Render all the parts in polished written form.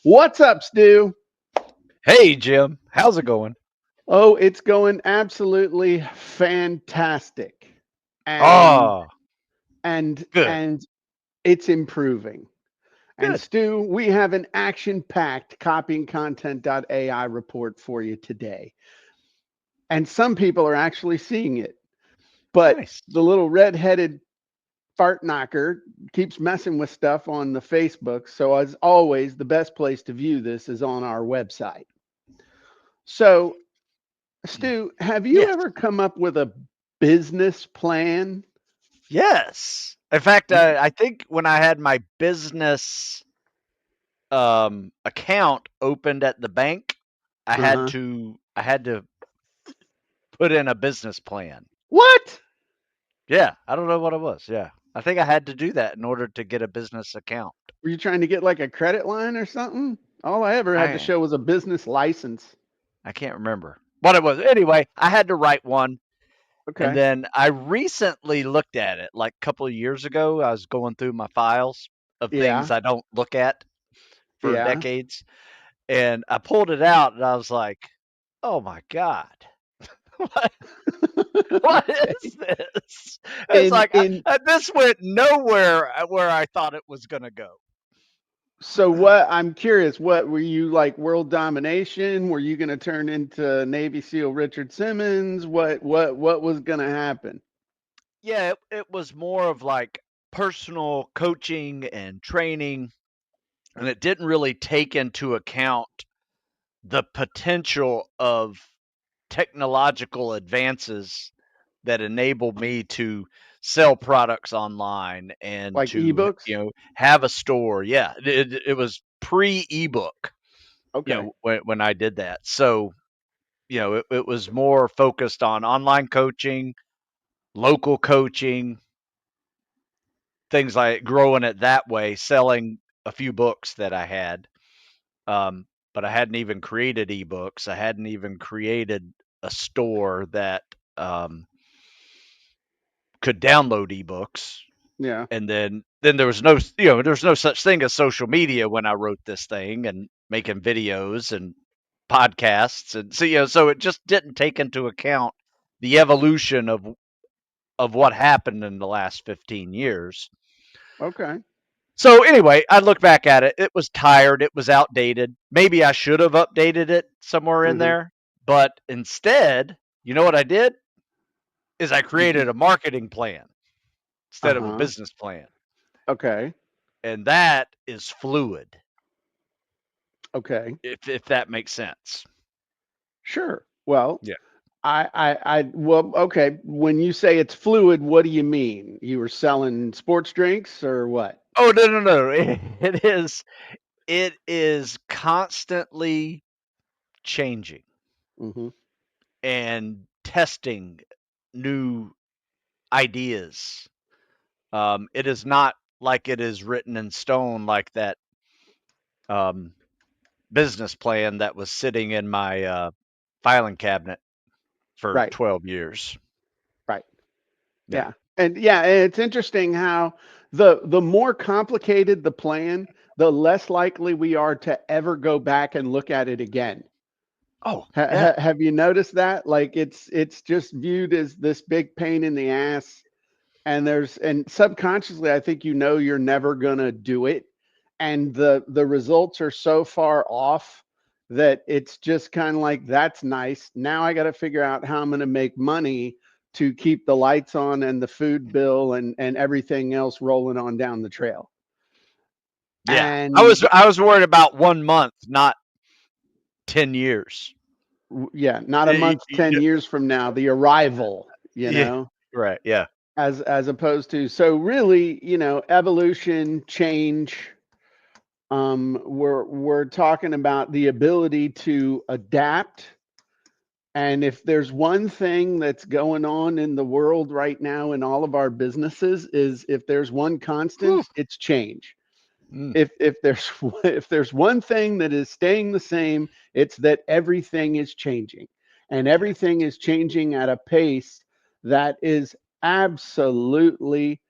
What's up, Stu? Hey, Jim. How's it going? Oh, it's going absolutely fantastic. And Oh, and good, and it's improving. And good. Stu, we have an action-packed copying content.ai report for you today. And some people are actually seeing it. But Nice. the little red-headed fart knocker keeps messing with stuff on the Facebook. So as always, the best place to view this is on our website. So Stu, have you Yes. ever come up with a business plan? Yes. In fact, You, I think when I had my business account opened at the bank, uh-huh. I had to put in a business plan. What? Yeah, I don't know what it was. Yeah. I think I had to do that in order to get a business account. Were you trying to get like a credit line or something? All I ever had to I show was a business license. I can't remember what it was. Anyway, I had to write one. And Okay. then I recently looked at it like a couple of years ago. I was going through my files of things Yeah. I don't look at for Yeah. decades. And I pulled it out and I was like, oh my God, what, what Okay. is this? It's In like in this went nowhere where I thought it was going to go. so what I'm curious, what were you like world domination? Were you gonna turn into Navy SEAL Richard Simmons? What was gonna happen? Yeah, it was more of like personal coaching and training. And it didn't really take into account the potential of technological advances that enable me to sell products online and Like to ebooks? have a store. Yeah, it was pre ebook. Okay. When I did that, so it was more focused on online coaching, local coaching, things like growing it that way, selling a few books that I had. But I hadn't even created ebooks. I hadn't even created a store that um, could download ebooks. Yeah. And then there was there was no such thing as social media when I wrote this thing and making videos and podcasts, and so so it just didn't take into account the evolution of what happened in the last 15 years. Okay. So anyway, I look back at it. It was tired. It was outdated. Maybe I should have updated it somewhere in Uh-huh. there, but instead, you know what I did? Is I You created just a marketing plan instead of a uh-huh. business plan, Okay. and that is fluid. Okay. If that makes sense. Sure. Well, Yeah. well, okay. When you say it's fluid, what do you mean? You were selling sports drinks or what? Oh no no no! It is constantly changing Hmm. and testing new ideas. It is not like it is written in stone like that um, business plan that was sitting in my filing cabinet for Right. 12 years. Right. Yeah. Yeah. And yeah, and it's interesting how the more complicated the plan, the less likely we are to ever go back and look at it again. Oh, yeah. Have you noticed that? Like it's just viewed as this big pain in the ass, and subconsciously I think you're never gonna do it, and the results are so far off that it's just kind of like that's nice. Now I got to figure out how I'm going to make money to keep the lights on and the food bill and everything else rolling on down the trail. Yeah. And I was worried about 1 month, not 10 years. yeah, not a Y- month, y- 10 y- years from now, the arrival, Yeah. Right. Yeah. as opposed to, so really, evolution, change. We're talking about the ability to adapt. And if there's one thing that's going on in the world right now in all of our businesses, is if there's one constant, Whew. it's change. Mm. If there's if there's one thing that is staying the same, it's that everything is changing. And Yeah. everything is changing at a pace that is absolutely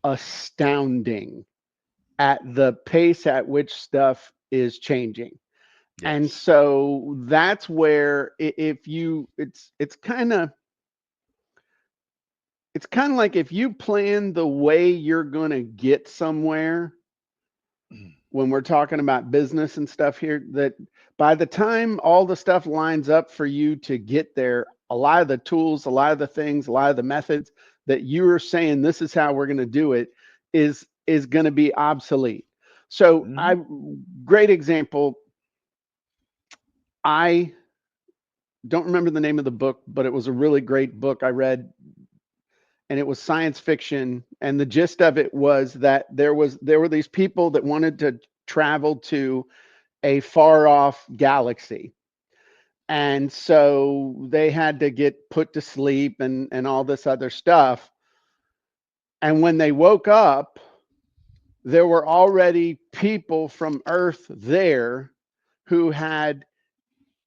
astounding, at the pace at which stuff is changing. And Yes. so that's where if you it's kind of like if you plan the way you're going to get somewhere, when we're talking about business and stuff here, that by the time all the stuff lines up for you to get there, a lot of the tools, a lot of the things, a lot of the methods that you're saying this is how we're going to do it is going to be obsolete. So Mhm. I great example. I don't remember the name of the book, but it was a really great book I read, and it was science fiction, and the gist of it was that there were these people that wanted to travel to a far off galaxy. And so they had to get put to sleep and all this other stuff. And when they woke up, there were already people from Earth there who had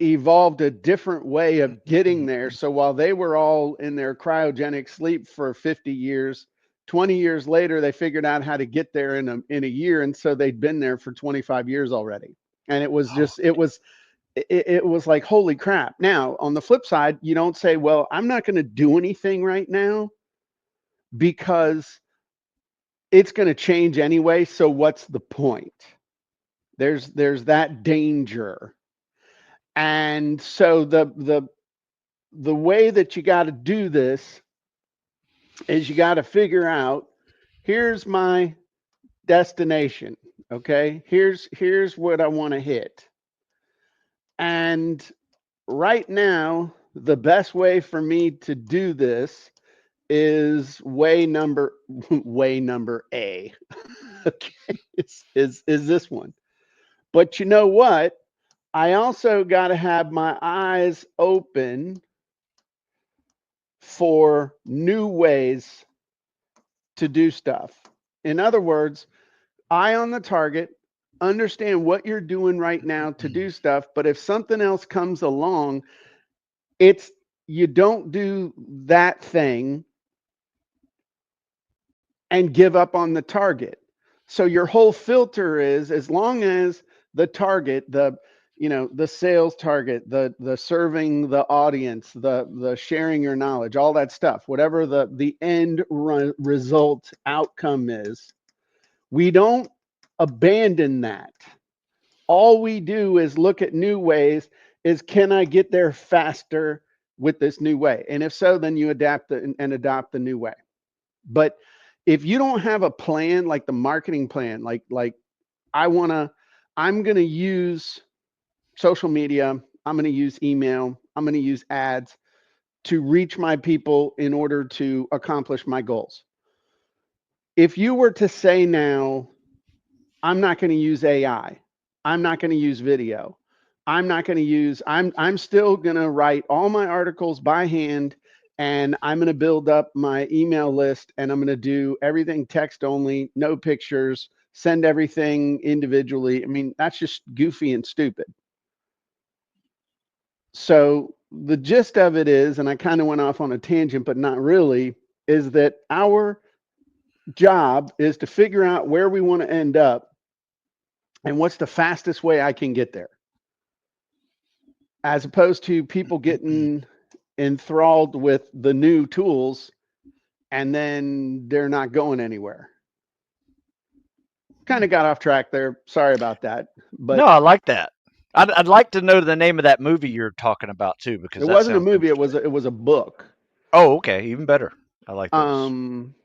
evolved a different way of getting there. So while they were all in their cryogenic sleep for 50 years, 20 years later, they figured out how to get there in a year. And so they'd been there for 25 years already. And it was Oh, just, it was like, holy crap. Now, on the flip side, you don't say, well, I'm not going to do anything right now because it's going to change anyway. So what's the point? There's that danger. And so the way that you got to do this is you got to figure out, here's my destination. Okay. Here's what I want to hit. And right now, the best way for me to do this is way number A. Okay, is this one. But you know what? I also got to have my eyes open for new ways to do stuff. In other words, eye on the target, understand what you're doing right now to do stuff, but if something else comes along, it's you don't do that thing and give up on the target. So your whole filter is, as long as the target, the sales target, the serving the audience, the sharing your knowledge, all that stuff, whatever the end result outcome is, we don't abandon that. All we do is look at new ways. Is, can I get there faster with this new way? And if so, then you adapt and adopt the new way. But if you don't have a plan, like the marketing plan, like I want to, I'm going to use social media, I'm going to use email, I'm going to use ads to reach my people in order to accomplish my goals. If you were to say now, I'm not going to use AI, I'm not going to use video, I'm still going to write all my articles by hand, and I'm going to build up my email list, and I'm going to do everything text only, no pictures, send everything individually. I mean, that's just goofy and stupid. So the gist of it is, and I kind of went off on a tangent, but not really, is that our job is to figure out where we want to end up and what's the fastest way I can get there, as opposed to people getting enthralled with the new tools and then they're not going anywhere. Kind of got off track there. Sorry about that. no, But I like that. I'd like to know the name of that movie you're talking about too, because it that wasn't a sounds movie, interesting. it was a book. Oh, okay, even better. I like those. Um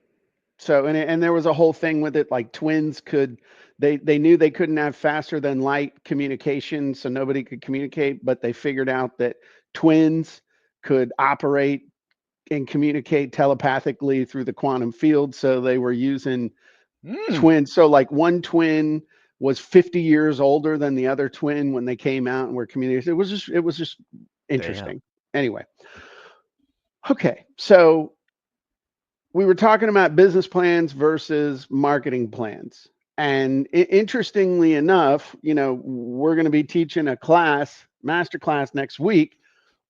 so and there was a whole thing with it, like twins could, they knew they couldn't have faster than light communication, so nobody could communicate, but they figured out that twins could operate and communicate telepathically through the quantum field, so they were using Mm, twins. So like one twin was 50 years older than the other twin when they came out and were communicating. It was just damn. interesting. Anyway, okay. So we were talking about business plans versus marketing plans. And interestingly enough, we're going to be teaching a class, master class next week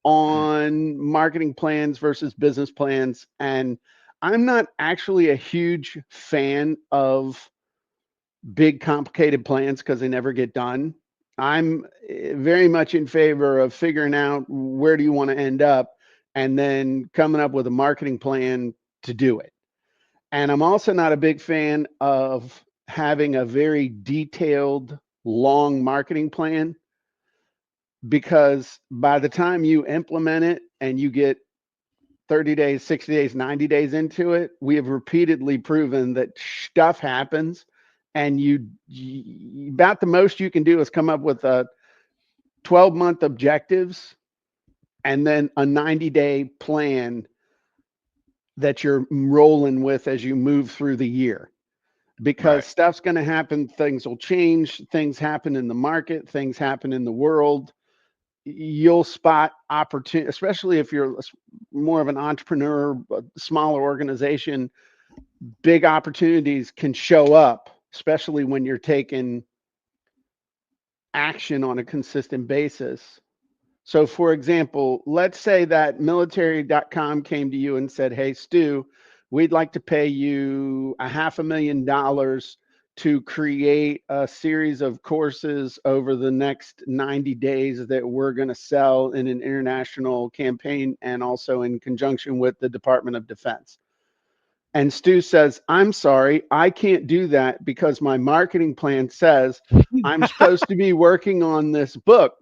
on marketing plans versus business plans. And I'm not actually a huge fan of big complicated plans because they never get done. I'm very much in favor of figuring out where do you want to end up and then coming up with a marketing plan to do it. And I'm also not a big fan of having a very detailed, long marketing plan because by the time you implement it and you get 30 days, 60 days, 90 days into it, we have repeatedly proven that stuff happens and about the most you can do is come up with a 12-month objectives and then a 90-day plan that you're rolling with as you move through the year because Right. stuff's going to happen, things will change, things happen in the market, things happen in the world. You'll spot opportunity, especially if you're more of an entrepreneur, a smaller organization. Big opportunities can show up, especially when you're taking action on a consistent basis. So, for example, let's say that military.com came to you and said, "Hey, Stu, we'd like to pay you a $500,000 to create a series of courses over the next 90 days that we're going to sell in an international campaign and also in conjunction with the Department of Defense." And Stu says, "I'm sorry, I can't do that because my marketing plan says I'm supposed to be working on this book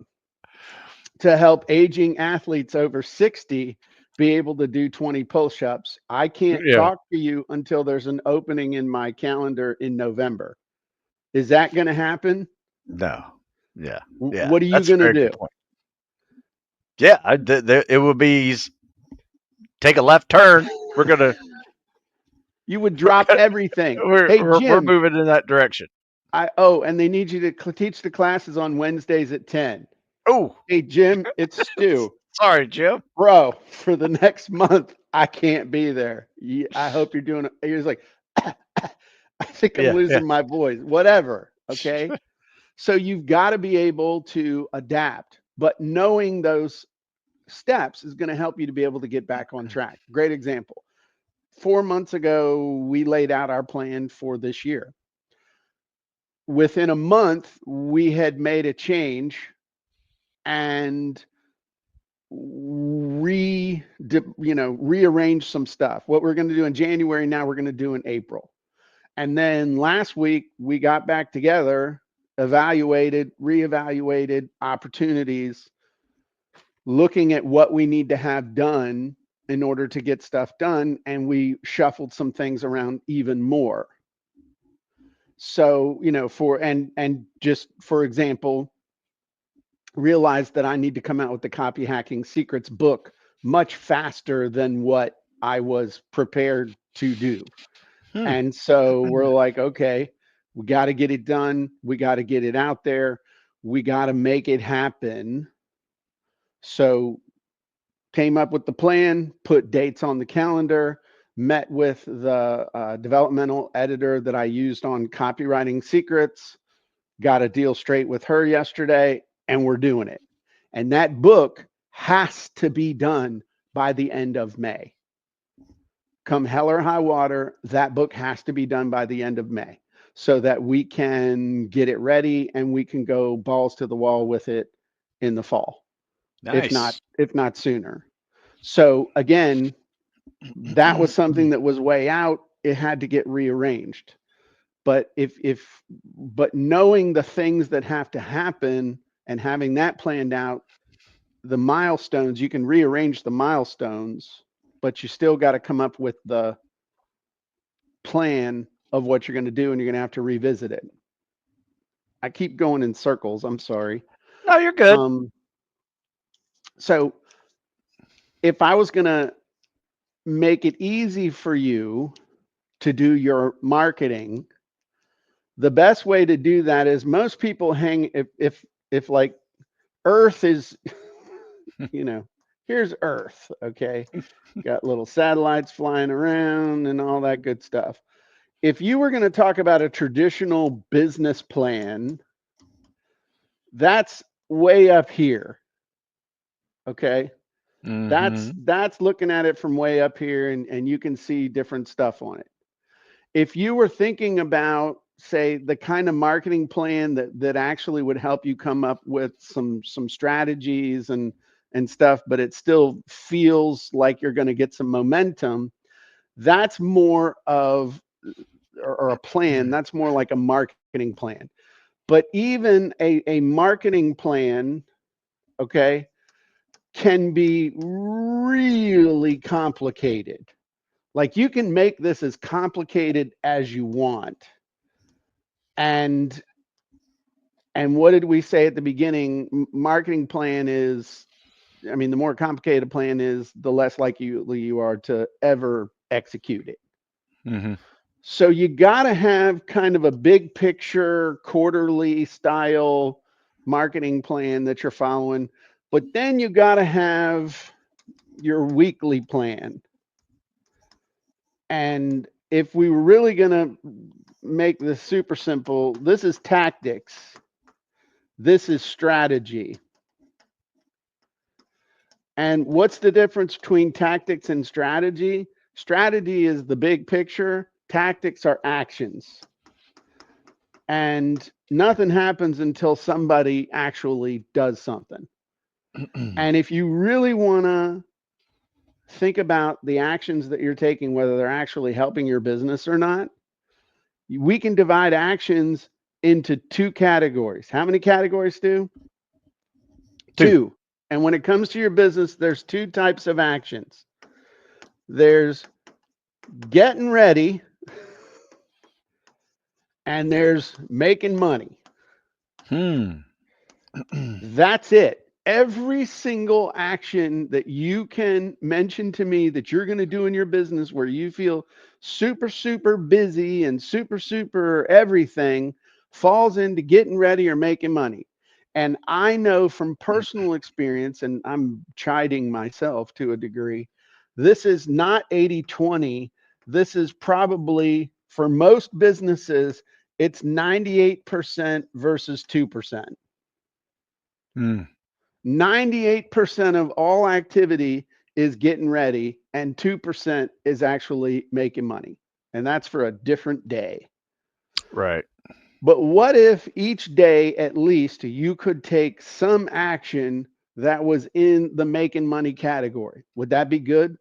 to help aging athletes over 60 be able to do 20 push-ups. I can't Yeah. talk to you until there's an opening in my calendar in November." Is that going to happen? No. Yeah. Yeah. What are you That's a going to very do? good point. Yeah. It would be take a left turn. We're gonna You would we're drop gonna, everything. we're, Hey, we're we're Jim, moving in that direction. and they need you to teach the classes on Wednesdays at 10. Oh, Hey, Jim, it's Stu. sorry, Jim. Bro, for the next month, I can't be there. I hope you're doing it. He was like, I think I'm Yeah. Yeah. losing my voice. Whatever. Okay. So you've got to be able to adapt, but knowing those steps is going to help you to be able to get back on track. Great example. 4 months ago, we laid out our plan for this year. Within a month, we had made a change and rearrange some stuff. What we're going to do in January, now we're going to do in April. And then last week we got back together, evaluated, reevaluated opportunities, looking at what we need to have done in order to get stuff done, and we shuffled some things around even more. So, for and just for example, realized that I need to come out with the Copy Hacking Secrets book much faster than what I was prepared to do. Hmm. And so we're like, okay, we got to get it done. We got to get it out there. We got to make it happen. So came up with the plan, put dates on the calendar, met with the developmental editor that I used on Copywriting Secrets, got a deal straight with her yesterday, and we're doing it. And that book has to be done by the end of May. Come hell or high water, that book has to be done by the end of May so that we can get it ready and we can go balls to the wall with it in the fall, if not Nice. if not sooner. So again, that was something that was way out. It had to get rearranged. But but knowing the things that have to happen and having that planned out, the milestones, you can rearrange the milestones, but you still got to come up with the plan of what you're going to do and you're going to have to revisit it. I keep going in circles. I'm sorry. No, you're good. Um, so if I was going to make it easy for you to do your marketing, the best way to do that is most people hang if like Earth is, you know, here's Earth, okay? Got little satellites flying around and all that good stuff. If you were going to talk about a traditional business plan, that's way up here, okay? That's Mm-hmm. that's looking at it from way up here and you can see different stuff on it. If you were thinking about say the kind of marketing plan that actually would help you come up with some strategies and stuff, but it still feels like you're going to get some momentum. That's more of or a plan. That's more like a marketing plan. But even a marketing plan, okay, can be really complicated. Like you can make this as complicated as you want. And what did we say at the beginning? Marketing plan is, I mean, the more complicated a plan is, the less likely you are to ever execute it. Mm-hmm. So you got to have kind of a big picture, quarterly style marketing plan that you're following, but then you got to have your weekly plan. And if we were really going to make this super simple, this is tactics, this is strategy. And what's the difference between tactics and strategy? Strategy is the big picture, tactics are actions. And nothing happens until somebody actually does something. And if you really want to think about the actions that you're taking, whether they're actually helping your business or not, we can divide actions into two categories. How many categories, Stu? Two. Two. And when it comes to your business, there's two types of actions. There's getting ready and there's making money. Hmm. That's it. Every single action that you can mention to me that you're going to do in your business where you feel super, super busy and super, super everything falls into getting ready or making money. And I know from personal experience, and I'm chiding myself to a degree, this is not 80/20. This is probably, for most businesses, it's 98% versus 2%. Hmm. 98% of all activity is getting ready, and 2% is actually making money. And that's for a different day. Right. But what if each day, at least, you could take some action that was in the making money category? Would that be good?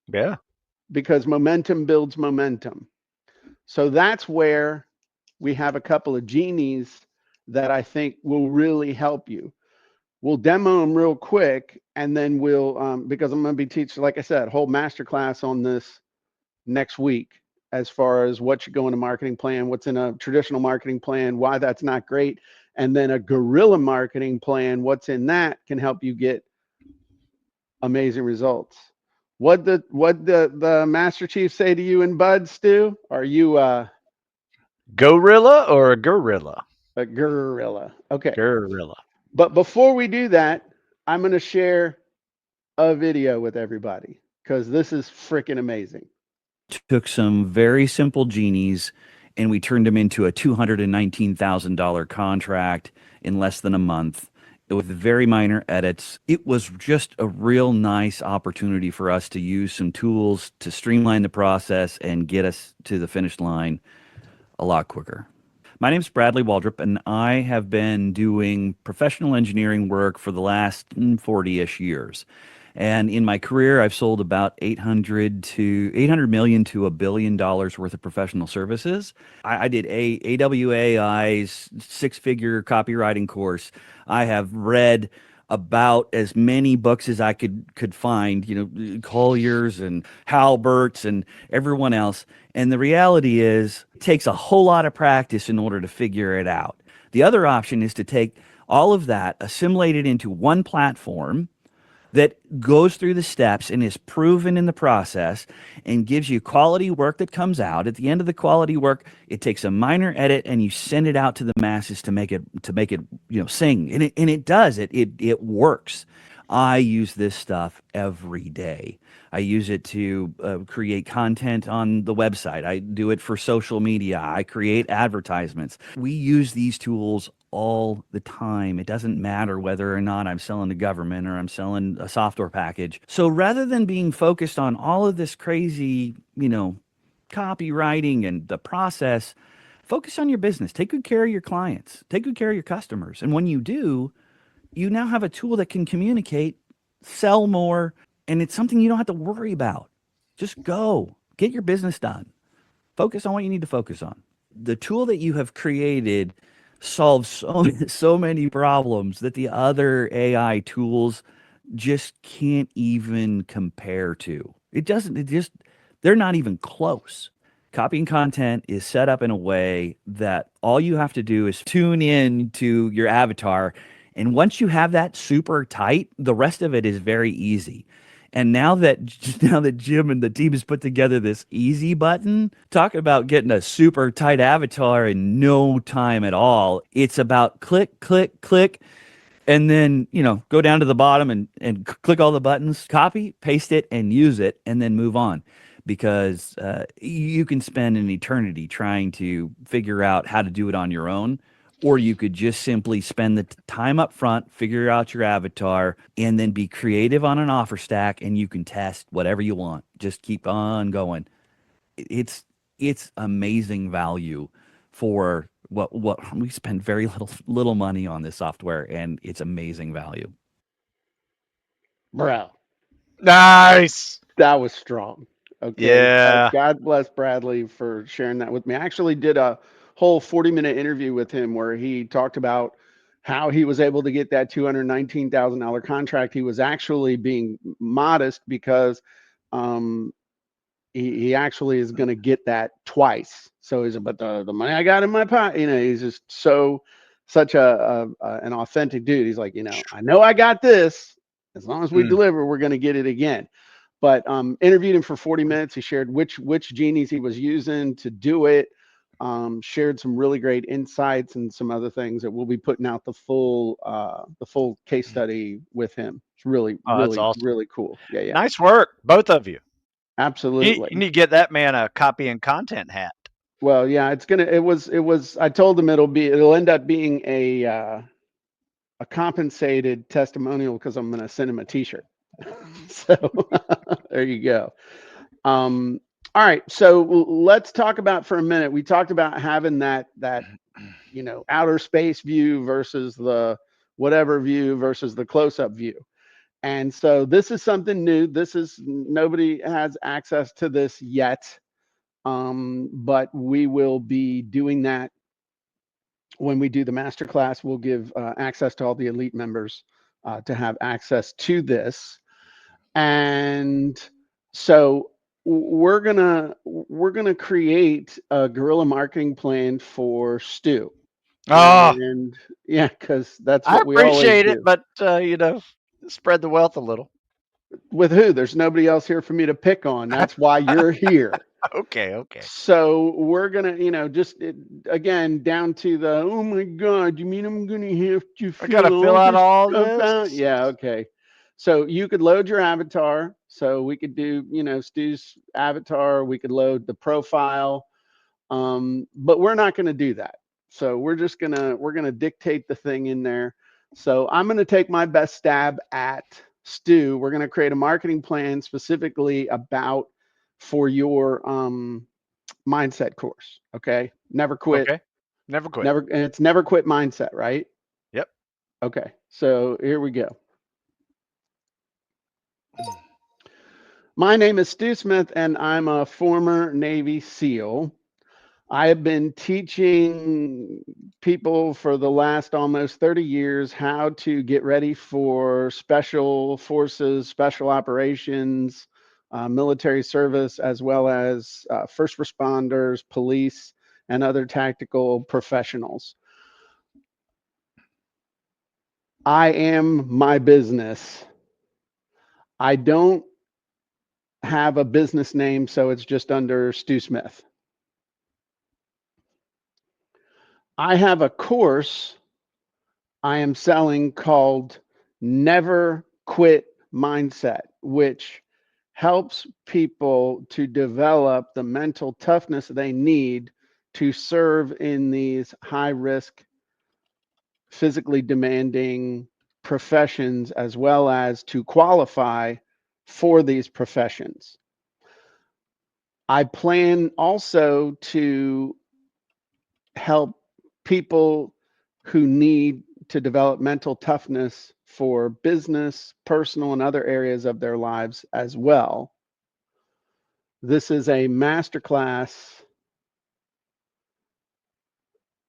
Yeah. Because momentum builds momentum. So that's where we have a couple of genies that I think will really help you. We'll demo them real quick, and then we'll because I'm going to be teaching, like I said, whole masterclass on this next week, as far as what should go in a marketing plan, what's in a traditional marketing plan, why that's not great, and then a guerrilla marketing plan, what's in that can help you get amazing results. What the Master Chief say to you and Bud, Stu? Are you Gorilla or a gorilla? a guerrilla? Okay. Gorilla. But before we do that, I'm going to share a video with everybody because this is freaking amazing. Took some very simple genies and we turned them into a $219,000 contract in less than a month with very minor edits. It was just a real nice opportunity for us to use some tools to streamline the process and get us to the finish line a lot quicker. My name's Bradley Waldrop, and I have been doing professional engineering work for the last 40-ish years. And in my career, I've sold about 800 million to $1 billion worth of professional services. I did AWAI's six-figure copywriting course. I have read about as many books as I could find, Collier's and Halbert's and everyone else. And the reality is, it takes a whole lot of practice in order to figure it out. The other option is to take all of that, assimilate it into one platform that goes through the steps and is proven in the process and gives you quality work that comes out. At the end of the quality work, it takes a minor edit and you send it out to the masses to make it sing. And it does. It works. I use this stuff every day. I use it to create content on the website. I do it for social media. I create advertisements. We use these tools all the time. It doesn't matter whether or not I'm selling to government or I'm selling a software package. So rather than being focused on all of this crazy, copywriting and the process, Focus on your business. Take good care of your clients. Take good care of your customers. And when you do, you now have a tool that can communicate, sell more, and it's something you don't have to worry about. Just go, get your business done. Focus on what you need to focus on. The tool that you have created solves so many problems that the other AI tools just can't even compare to. It doesn't, it just, they're not even close. Copying content is set up in a way that all you have to do is tune in to your avatar. And once you have that super tight, the rest of it is very easy. And now that Jim and the team has put together this easy button, talk about getting a super tight avatar in no time at all. It's about click, click, click, and then go down to the bottom and click all the buttons, copy, paste it, and use it, and then move on. Because you can spend an eternity trying to figure out how to do it on your own, or you could just simply spend the time up front, figure out your avatar, and then be creative on an offer stack, and you can test whatever you want. Just keep on going. It's amazing value for what we spend very little money on this software, and it's amazing value. Bro, Nice. that was strong. Okay. Yeah. God bless Bradley for sharing that with me. I actually did a whole 40-minute interview with him where he talked about how he was able to get that $219,000 contract. He was actually being modest because um, he actually is going to get that twice. So he's, but the money I got in my pocket, he's just such an authentic dude. He's like, I know I got this. As long as we deliver, we're going to get it again. But interviewed him for 40 minutes. He shared which genies he was using to do it. Shared some really great insights and some other things that we'll be putting out the full case study with him. It's really, Oh, that's really, awesome. really cool. Yeah. Nice work, both of you. Absolutely. You need to get that man a copy and content hat. Well, yeah, it was, I told him it'll end up being a compensated testimonial because I'm going to send him a t-shirt. So there you go. All right. So let's talk about for a minute. We talked about having that outer space view versus the whatever view versus the close-up view. And so this is something new. Nobody has access to this yet. But we will be doing that when we do the masterclass. We'll give access to all the elite members to have access to this. And so we're gonna create a guerrilla marketing plan for Stu. Oh, And yeah, because that's I what we always appreciate it, do. but spread the wealth a little. With who? There's nobody else here for me to pick on. That's why you're here. Okay. So we're gonna, again, down to the, oh my God, you mean I'm gonna have to I gotta fill fill all out this all stuff this. out? Yeah, okay. So you could load your avatar. So we could do, Stu's avatar. We could load the profile. But we're not gonna do that. So we're gonna dictate the thing in there. So I'm gonna take my best stab at Stu. We're gonna create a marketing plan specifically for your mindset course. Okay. Never quit. Okay. Never quit. And it's never quit mindset, right? Yep. Okay. So here we go. My name is Stu Smith, and I'm a former Navy SEAL. I have been teaching people for the last almost 30 years how to get ready for special forces, special operations, military service, as well as first responders, police, and other tactical professionals. I am my business. I don't have a business name, so it's just under Stu Smith. I have a course I am selling called Never Quit Mindset, which helps people to develop the mental toughness they need to serve in these high risk, physically demanding professions, as well as to qualify for these professions. I plan also to help people who need to develop mental toughness for business, personal, and other areas of their lives as well. This is a masterclass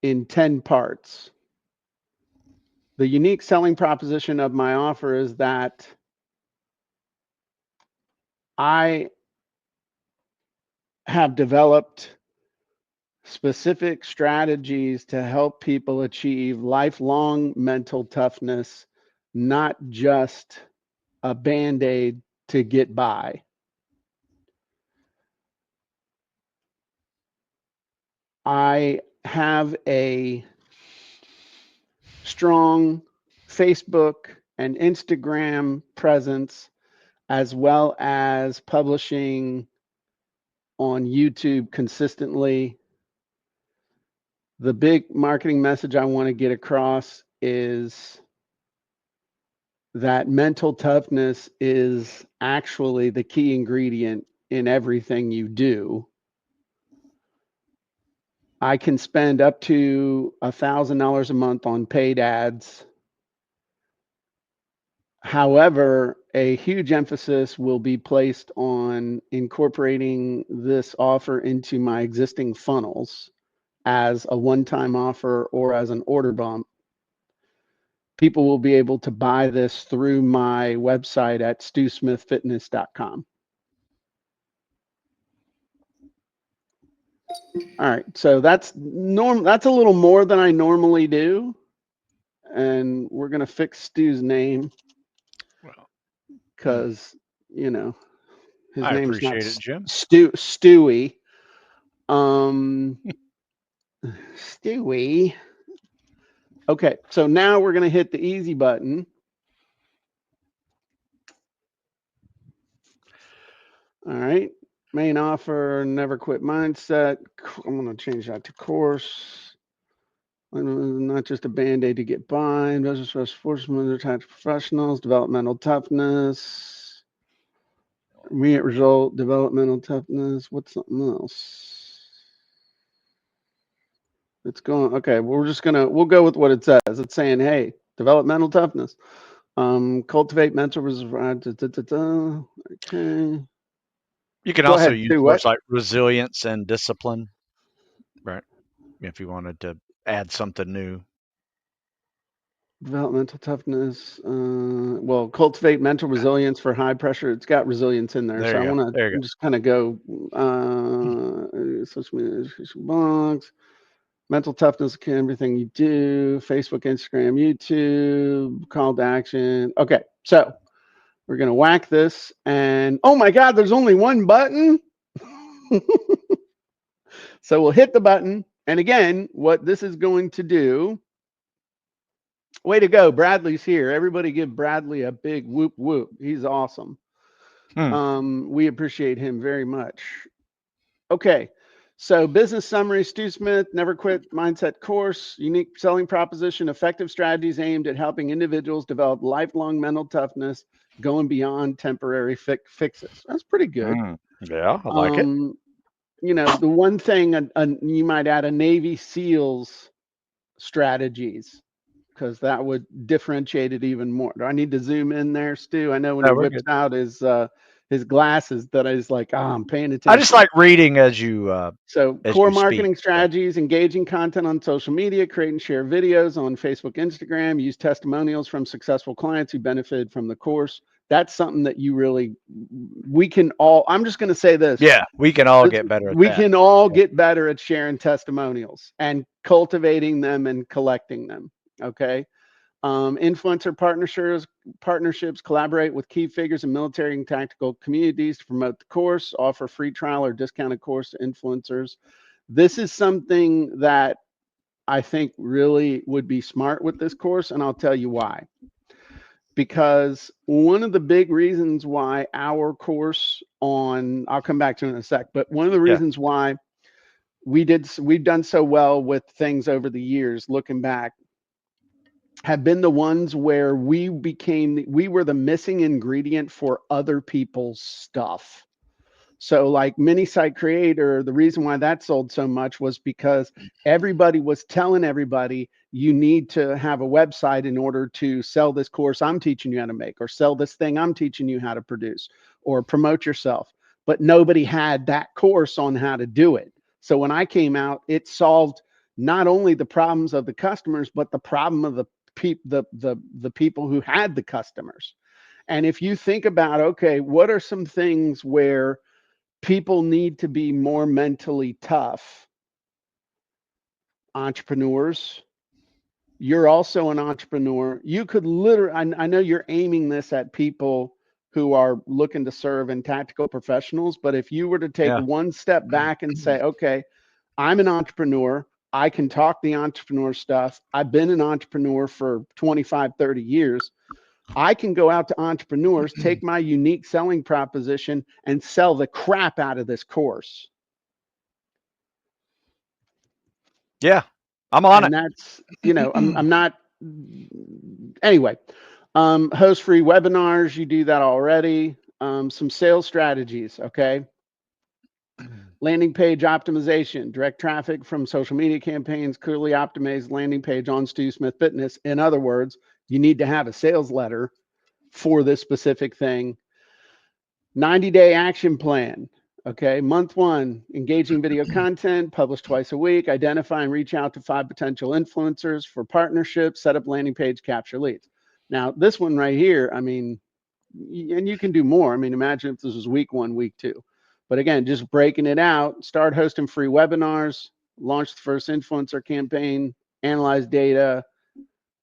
in 10 parts. The unique selling proposition of my offer is that I have developed specific strategies to help people achieve lifelong mental toughness, not just a Band-Aid to get by. I have a strong Facebook and Instagram presence, as well as publishing on YouTube consistently. The big marketing message I want to get across is that mental toughness is actually the key ingredient in everything you do. I can spend up to $1,000 a month on paid ads. However, a huge emphasis will be placed on incorporating this offer into my existing funnels as a one-time offer or as an order bump. People will be able to buy this through my website at stewsmithfitness.com. All right, so that's a little more than I normally do, and we're gonna fix Stu's name because you know his I name's not appreciate it, Jim. Stewie. Stewie. Okay, so now we're gonna hit the easy button. All right. Main offer, never quit mindset. I'm going to change that to course. Not just a Band-Aid to get by. Business for sportsmen, attached professionals, developmental toughness. Immediate result, developmental toughness. What's something else? It's going, okay, we'll go with what it says. It's saying, hey, developmental toughness. Cultivate mental reserve. Okay. You can Go also ahead, use do words what? like resilience and discipline, right? If you wanted to add something new. Developmental toughness. Well, cultivate mental resilience for high pressure. It's got resilience in there. There So I you go. want There you to go. just kind of go social media blogs, mental toughness, everything you do, Facebook, Instagram, YouTube, call to action. Okay, so we're going to whack this. And oh my God, there's only one button. So we'll hit the button. And again, what this is going to do. Way to go. Bradley's here. Everybody give Bradley a big whoop whoop. He's awesome. We appreciate him very much. Okay. So business summary, Stu Smith, never quit mindset course, unique selling proposition, effective strategies aimed at helping individuals develop lifelong mental toughness, going beyond temporary fixes. That's pretty good. Yeah, I like it. You know, the one thing you might add a Navy SEALs strategies, because that would differentiate it even more. Do I need to zoom in there, Stu? I know when No, he we're whips good. out his glasses that I was like, I'm paying attention. I just like reading as you So as core you speak. marketing strategies, engaging content on social media, create and share videos on Facebook, Instagram, use testimonials from successful clients who benefited from the course. That's something that we can all, I'm just going to say this. Yeah, we can all get better at We that. can all get better at sharing testimonials and cultivating them and collecting them. Okay. Influencer partnerships, collaborate with key figures in military and tactical communities to promote the course, offer free trial or discounted course to influencers. This is something that I think really would be smart with this course, and I'll tell you why. Because one of the big reasons why our course I'll come back to it in a sec, but one of the reasons why we've done so well with things over the years, looking back, have been the ones where we were the missing ingredient for other people's stuff. So like Mini Site Creator, the reason why that sold so much was because everybody was telling everybody you need to have a website in order to sell this course I'm teaching you how to make, or sell this thing I'm teaching you how to produce, or promote yourself. But nobody had that course on how to do it. So when I came out, it solved not only the problems of the customers, but the problem of the people who had the customers. And if you think about, okay, what are some things where people need to be more mentally tough? Entrepreneurs. You're also an entrepreneur. You could literally, I know you're aiming this at people who are looking to serve in tactical professionals, but if you were to take Yeah. one step back and say, okay, I'm an entrepreneur, I can talk the entrepreneur stuff. I've been an entrepreneur for 25, 30 years. I can go out to entrepreneurs, take my unique selling proposition, and sell the crap out of this course. Yeah. I'm on And it. that's, I'm not, anyway, host free webinars. You do that already. Some sales strategies. Okay. Landing page optimization, direct traffic from social media campaigns, clearly optimized landing page on Stu Smith Fitness. In other words, you need to have a sales letter for this specific thing. 90-day action plan. Okay. Month 1, engaging video content, publish twice a week, identify and reach out to 5 potential influencers for partnerships, set up landing page, capture leads. Now, this one right here, I mean, and you can do more. I mean, imagine if this was week 1, week 2. But again, just breaking it out, start hosting free webinars, launch the first influencer campaign, analyze data,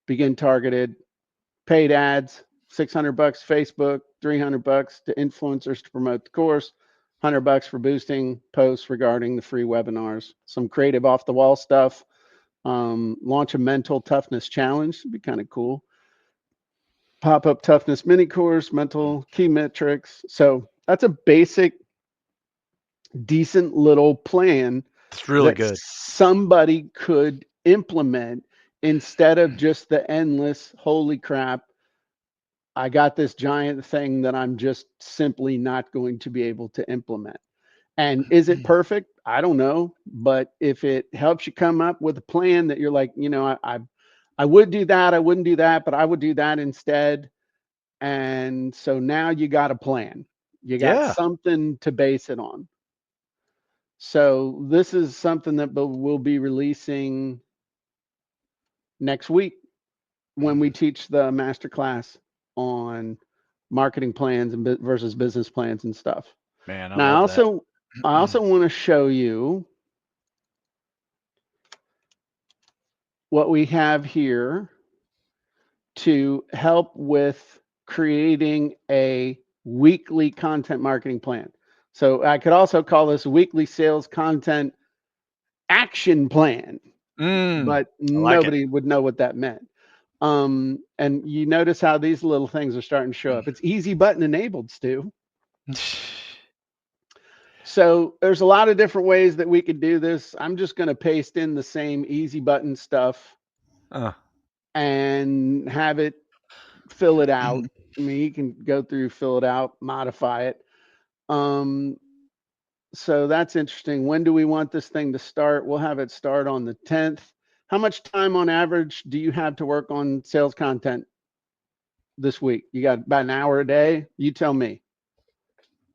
begin targeted, paid ads, $600 Facebook, $300 to influencers to promote the course, $100 for boosting posts regarding the free webinars, some creative off the wall stuff, launch a mental toughness challenge. It'd be kind of cool. Pop-up toughness mini course, mental key metrics. So that's a basic, decent little plan It's really that good. somebody could implement instead of just the endless, holy crap, I got this giant thing that I'm just simply not going to be able to implement. And is it perfect? I don't know. But if it helps you come up with a plan that you're like, I would do that, I wouldn't do that, but I would do that instead. And so now you got a plan. You got Yeah. something to base it on. So this is something that we'll be releasing next week when we teach the masterclass on marketing plans and versus business plans and stuff. Man, I Now, love that. I also want to show you what we have here to help with creating a weekly content marketing plan. So I could also call this weekly sales content action plan, but I like it. nobody would know what that meant. And you notice how these little things are starting to show up. It's easy button enabled, Stu. So there's a lot of different ways that we could do this. I'm just going to paste in the same easy button stuff and have it fill it out. I mean, you can go through, fill it out, modify it. So that's interesting. When do we want this thing to start? We'll have it start on the 10th. How much time on average do you have to work on sales content this week? You got about an hour a day? You tell me.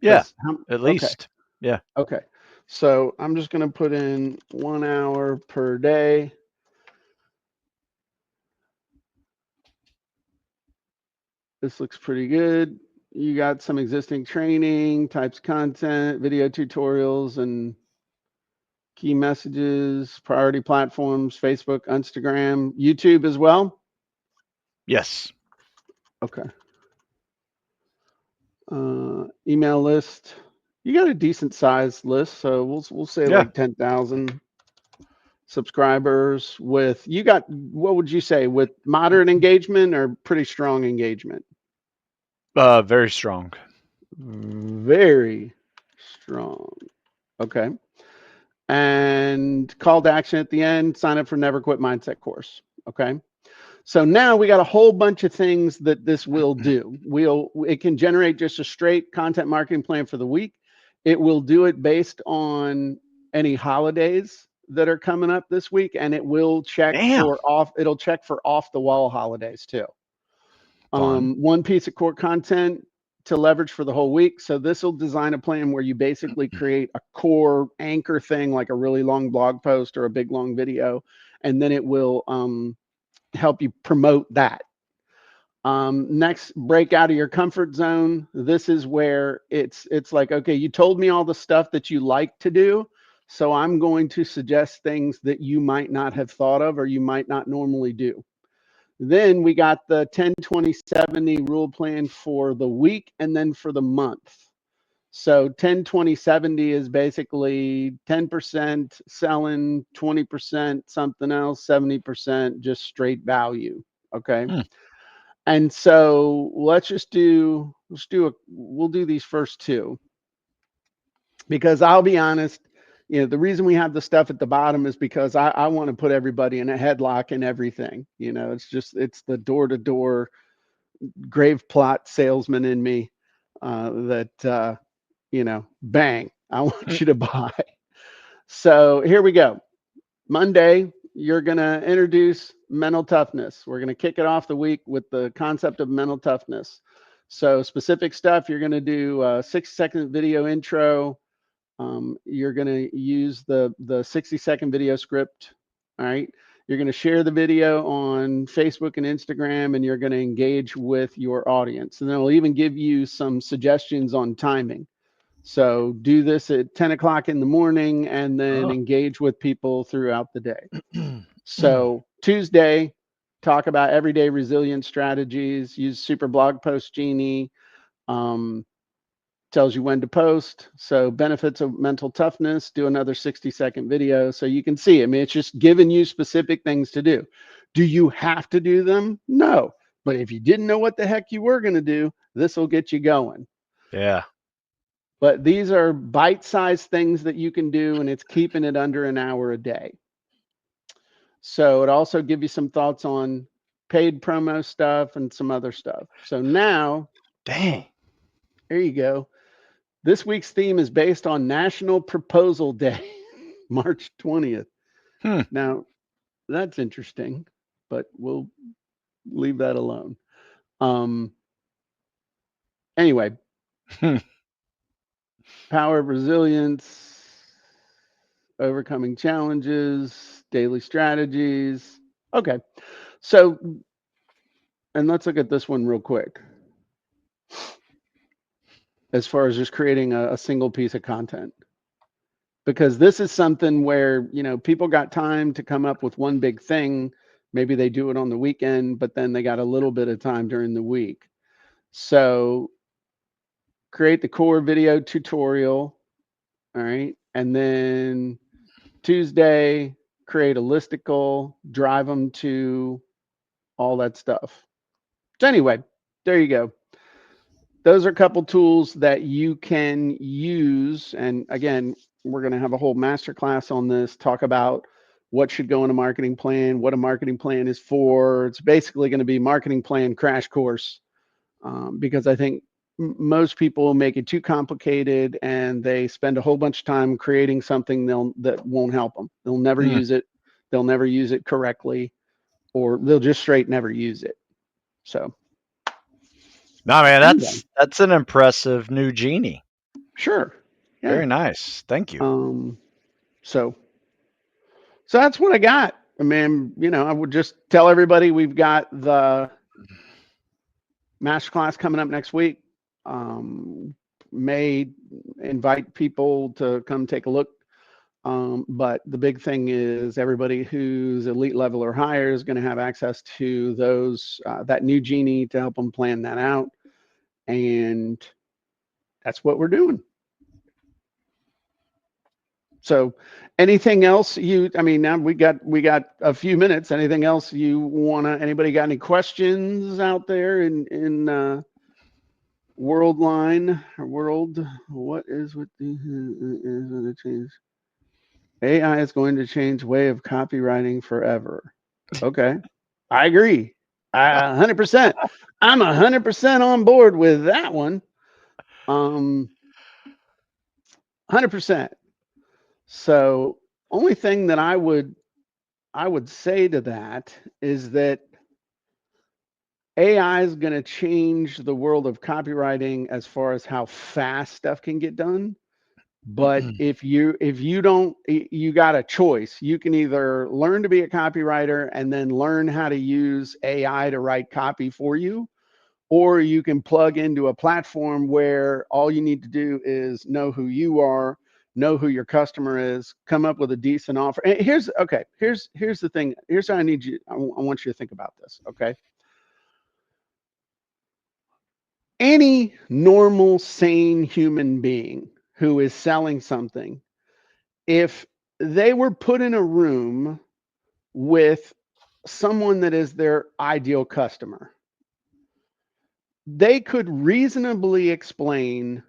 Yeah, at Okay. least. Yeah. Okay. So I'm just going to put in 1 hour per day. This looks pretty good. You got some existing training, types of content, video tutorials, and key messages, priority platforms, Facebook, Instagram, YouTube as well. Yes. Okay. Email list. You got a decent sized list, so we'll say like 10,000 subscribers. With you got, what would you say, with moderate engagement or pretty strong engagement? Very strong. Very strong. Okay. And call to action at the end, sign up for Never Quit Mindset course. Okay. So now we got a whole bunch of things that this will do. It can generate just a straight content marketing plan for the week. It will do it based on any holidays that are coming up this week, and it will check Damn. it'll check for off the wall holidays too. Fun. One piece of core content to leverage for the whole week. So this will design a plan where you basically create a core anchor thing, like a really long blog post or a big long video, and then it will help you promote that. Next, break out of your comfort zone. This is where it's like, okay, you told me all the stuff that you like to do, so I'm going to suggest things that you might not have thought of or you might not normally do. Then we got the 10-20-70 rule plan for the week and then for the month. So 10-20-70 is basically 10% selling, 20% something else, 70% just straight value. Okay. And so we'll do these first two, because I'll be honest, the reason we have the stuff at the bottom is because I want to put everybody in a headlock and everything. It's the door-to-door grave plot salesman in me that bang, I want you to buy. So here we go. Monday, you're going to introduce mental toughness. We're going to kick it off the week with the concept of mental toughness. So specific stuff, you're going to do a 6-second video intro. You're going to use the 60-second video script. All right. You're going to share the video on Facebook and Instagram, and you're going to engage with your audience. And then I'll even give you some suggestions on timing. So do this at 10 o'clock in the morning and then engage with people throughout the day. So Tuesday, talk about everyday resilience strategies. Use Super Blog Post Genie. Tells you when to post. So benefits of mental toughness, do another 60-second video so you can see. I mean, it's just giving you specific things to do. Do you have to do them? No. But if you didn't know what the heck you were going to do, this will get you going. Yeah. But these are bite-sized things that you can do, and it's keeping it under an hour a day. So it also gives you some thoughts on paid promo stuff and some other stuff. So now, dang, there you go. This week's theme is based on National Proposal Day, March 20th. Now, that's interesting, but we'll leave that alone. Anyway, power of resilience, overcoming challenges, daily strategies. Okay. So, and let's look at this one real quick. As far as just creating a single piece of content. Because this is something where, people got time to come up with one big thing. Maybe they do it on the weekend, but then they got a little bit of time during the week. So create the core video tutorial. All right. And then Tuesday, create a listicle, drive them to all that stuff. So anyway, there you go. Those are a couple tools that you can use. And again, we're going to have a whole masterclass on this, talk about what should go in a marketing plan, what a marketing plan is for. It's basically going to be marketing plan crash course, because I think most people make it too complicated and they spend a whole bunch of time creating something that won't help them. They'll never use it. They'll never use it correctly, or they'll just straight never use it. So. No, man, that's an impressive new Genie. Sure. Yeah. Very nice. Thank you. So that's what I got. I mean, I would just tell everybody we've got the masterclass coming up next week. May invite people to come take a look. But the big thing is everybody who's elite level or higher is going to have access to that new Genie to help them plan that out. And that's what we're doing. So anything else now we got a few minutes. Anything else anybody got any questions out there in world? What is with the change? AI is going to change way of copywriting forever. Okay. I agree. 100%. I'm 100% on board with that one. 100%. So only thing that I would say to that is that AI is going to change the world of copywriting as far as how fast stuff can get done. But if you don't, you got a choice. You can either learn to be a copywriter and then learn how to use AI to write copy for you, or you can plug into a platform where all you need to do is know who you are, know who your customer is, come up with a decent offer. And here's the thing. Here's how I need you. I want you to think about this. Okay. Any normal, sane human being who is selling something, if they were put in a room with someone that is their ideal customer, they could reasonably explain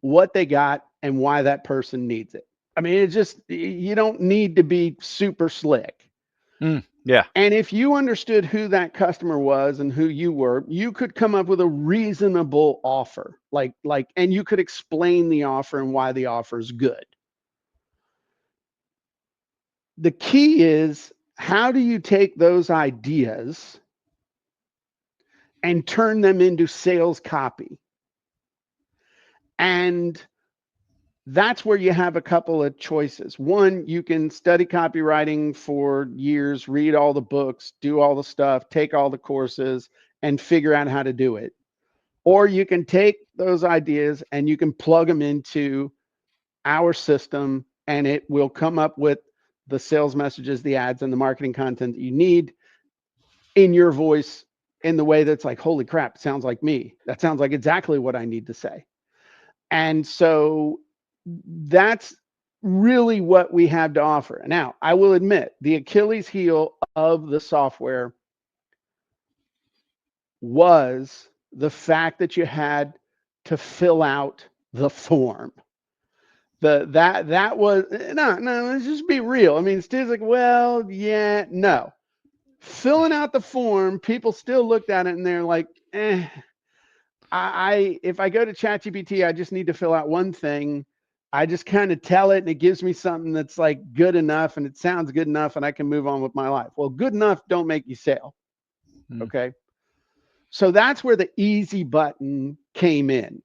what they got and why that person needs it. I mean, it's just, you don't need to be super slick. Yeah. And if you understood who that customer was and who you were, you could come up with a reasonable offer. And you could explain the offer and why the offer is good. The key is, how do you take those ideas and turn them into sales copy? And that's where you have a couple of choices. One, you can study copywriting for years, read all the books, do all the stuff, take all the courses, and figure out how to do it. Or you can take those ideas and you can plug them into our system, and it will come up with the sales messages, the ads, and the marketing content that you need in your voice, in the way that's like, holy crap, it sounds like me. That sounds like exactly what I need to say. And so that's really what we have to offer. Now, I will admit, the Achilles heel of the software was the fact that you had to fill out the form. That was no, let's just be real. I mean, Stu's like, well, yeah, no. Filling out the form, people still looked at it and they're like, if I go to ChatGPT, I just need to fill out one thing. I just kind of tell it and it gives me something that's like good enough and it sounds good enough and I can move on with my life. Well, good enough don't make you sell. Okay. So that's where the easy button came in.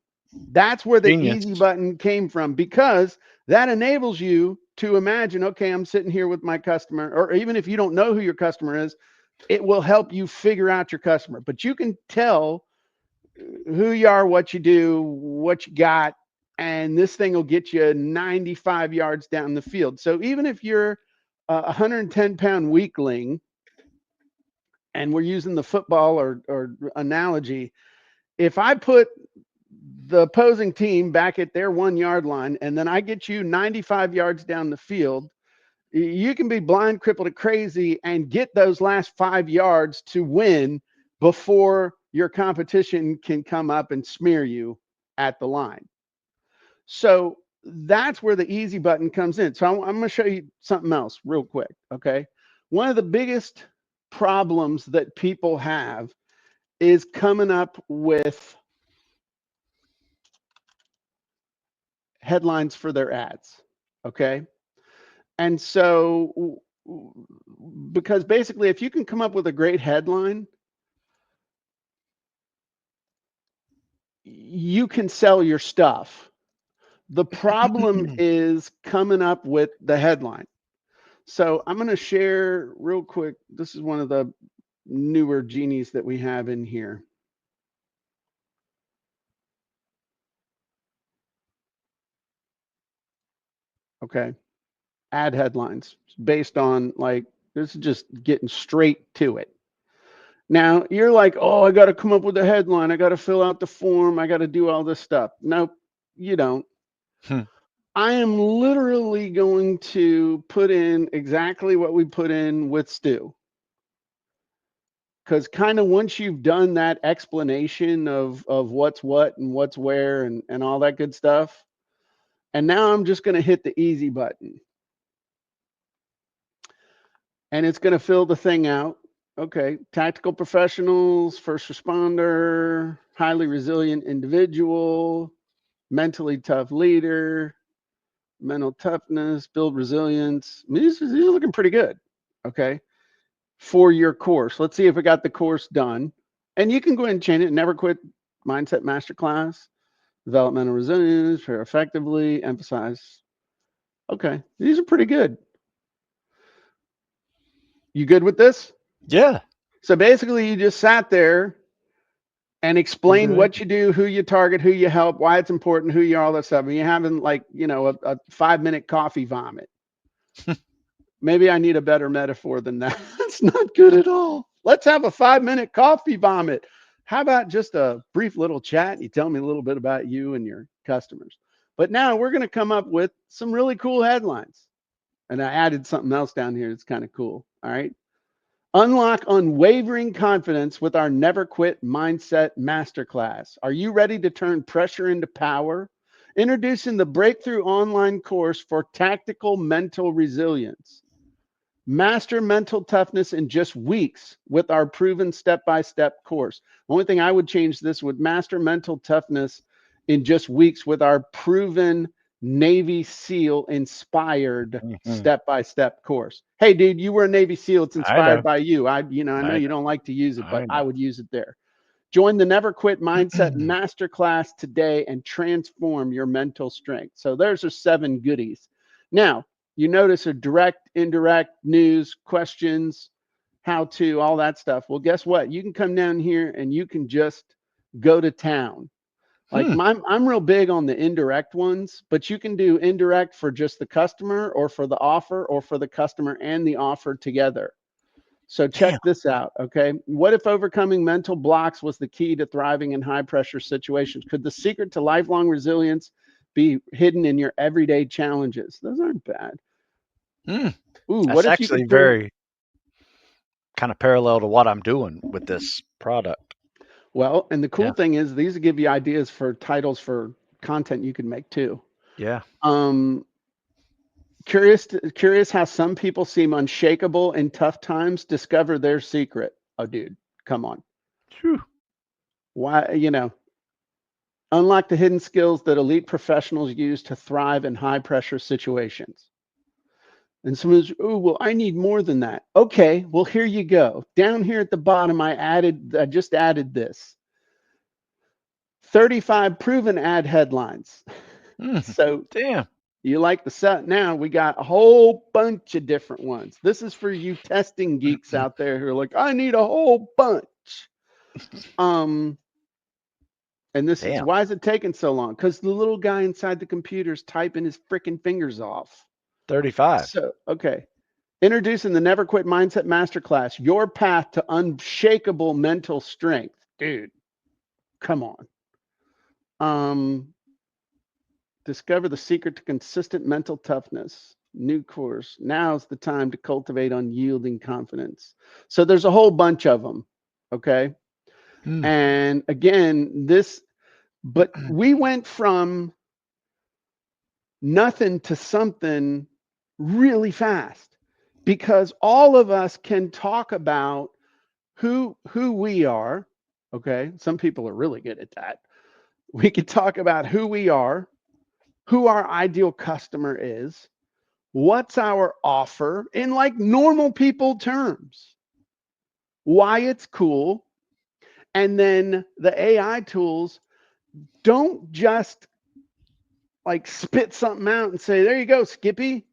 That's where the Genius. easy button came from, because that enables you to imagine, okay, I'm sitting here with my customer, or even if you don't know who your customer is, it will help you figure out your customer. But you can tell who you are, what you do, what you got, and this thing will get you 95 yards down the field. So even if you're a 110-pound weakling, and we're using the football or analogy, if I put the opposing team back at their 1 yard line and then I get you 95 yards down the field, you can be blind, crippled, and crazy and get those last 5 yards to win before your competition can come up and smear you at the line. So that's where the easy button comes in. So I'm going to show you something else real quick. Okay. One of the biggest problems that people have is coming up with headlines for their ads. Okay. And so, because basically, if you can come up with a great headline, you can sell your stuff. The problem is coming up with the headline. So I'm going to share real quick. This is one of the newer genies that we have in here. Okay. Ad headlines based on, like, this is just getting straight to it. Now you're like, oh, I got to come up with a headline. I got to fill out the form. I got to do all this stuff. Nope, you don't. I am literally going to put in exactly what we put in with Stu. Because kind of once you've done that explanation of what's what and what's where and all that good stuff, and now I'm just going to hit the easy button. And it's going to fill the thing out. Okay, tactical professionals, first responder, highly resilient individual, mentally tough leader, mental toughness, build resilience. I mean, these are looking pretty good. Okay. For your course. Let's see if we got the course done. And you can go ahead and change it. Never quit mindset masterclass, developmental resilience, for effectively emphasize. Okay. These are pretty good. You good with this? Yeah. So basically you just sat there and explain Good. what you do, who you target, who you help, why it's important, who you are, all that stuff. And you're having like, a 5-minute coffee vomit. Maybe I need a better metaphor than that. That's not good at all. Let's have a 5-minute coffee vomit. How about just a brief little chat? You tell me a little bit about you and your customers. But now we're going to come up with some really cool headlines. And I added something else down here that's kind of cool. All right. Unlock unwavering confidence with our Never Quit Mindset Masterclass. Are you ready to turn pressure into power? Introducing the breakthrough online course for tactical mental resilience. Master mental toughness in just weeks with our proven step-by-step course. Only thing I would change this would master mental toughness in just weeks with our proven Navy SEAL inspired step-by-step course. Hey, dude, you were a Navy SEAL. It's I know. inspired by you. I know you don't like to use it, but I would use it there. Join the Never Quit Mindset Masterclass today and transform your mental strength. So there's our 7 goodies. Now, you notice a direct, indirect, news, questions, how to, all that stuff. Well, guess what? You can come down here and you can just go to town. Like I'm real big on the indirect ones, but you can do indirect for just the customer or for the offer or for the customer and the offer together. So check this out, okay? What if overcoming mental blocks was the key to thriving in high pressure situations? Could the secret to lifelong resilience be hidden in your everyday challenges? Those aren't bad. Ooh, what That's if you actually could turn, very kind of parallel to what I'm doing with this product. well, and the cool Yeah. thing is these will give you ideas for titles for content you can make too. Yeah. Curious how some people seem unshakable in tough times. Discover their secret. Oh, dude, come on. Whew. Why, unlock the hidden skills that elite professionals use to thrive in high pressure situations. And someone's, oh, well, I need more than that. Okay, well, here you go. Down here at the bottom, I just added this. 35 proven ad headlines. So Damn. you like the set? Now we got a whole bunch of different ones. This is for you testing geeks out there who are like, I need a whole bunch. And this is Damn. why is it taking so long? Because the little guy inside the computer's typing his freaking fingers off. 35. So, okay. Introducing the Never Quit Mindset Masterclass, your path to unshakable mental strength. Dude, come on. Discover the secret to consistent mental toughness. New course. Now's the time to cultivate unyielding confidence. So there's a whole bunch of them. Okay. And again, but we went from nothing to something really fast because all of us can talk about who we are. Okay. Some people are really good at that. We could talk about who we are, who our ideal customer is, what's our offer in like normal people terms, why it's cool. And then the AI tools don't just like spit something out and say, there you go, Skippy.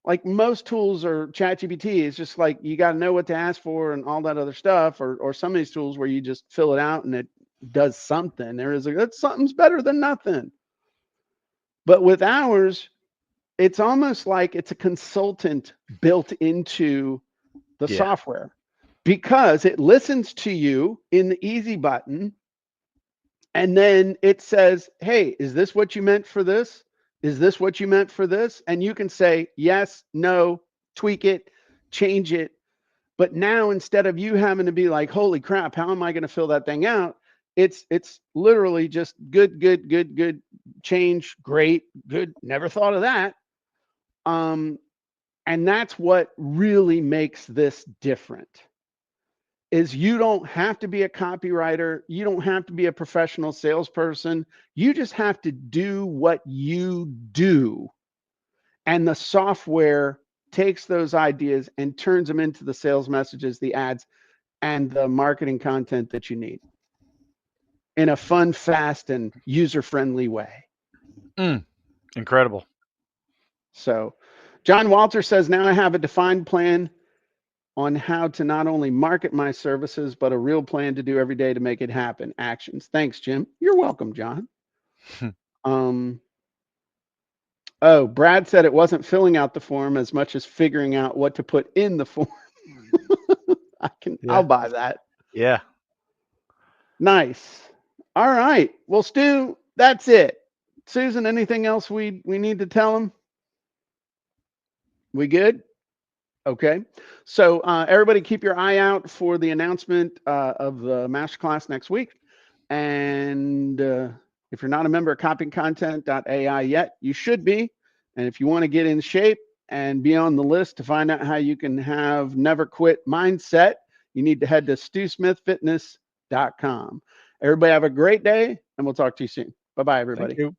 Like most tools or ChatGPT, it's just like you got to know what to ask for and all that other stuff. Or some of these tools where you just fill it out and it does something. Something's better than nothing. But with ours, it's almost like it's a consultant built into the software because it listens to you in the easy button. And then it says, hey, is this what you meant for this? Is this what you meant for this? And you can say yes, no, tweak it, change it. But now instead of you having to be like, holy crap, how am I going to fill that thing out? It's literally just good, change, great, good. Never thought of that. And that's what really makes this different. is you don't have to be a copywriter. You don't have to be a professional salesperson. You just have to do what you do. And the software takes those ideas and turns them into the sales messages, the ads, and the marketing content that you need in a fun, fast, and user-friendly way. Incredible. So John Walter says, now I have a defined plan on how to not only market my services, but a real plan to do every day to make it happen. Actions. Thanks, Jim. You're welcome, John. Oh, Brad said it wasn't filling out the form as much as figuring out what to put in the form. I'll buy that. Yeah. Nice. All right. Well, Stu, that's it. Susan, anything else we need to tell them? We good? Okay. So everybody keep your eye out for the announcement of the masterclass next week. And if you're not a member of copycontent.ai yet, you should be. And if you want to get in shape and be on the list to find out how you can have never quit mindset, you need to head to StuSmithFitness.com. Everybody have a great day, and we'll talk to you soon. Bye-bye, everybody. Thank you.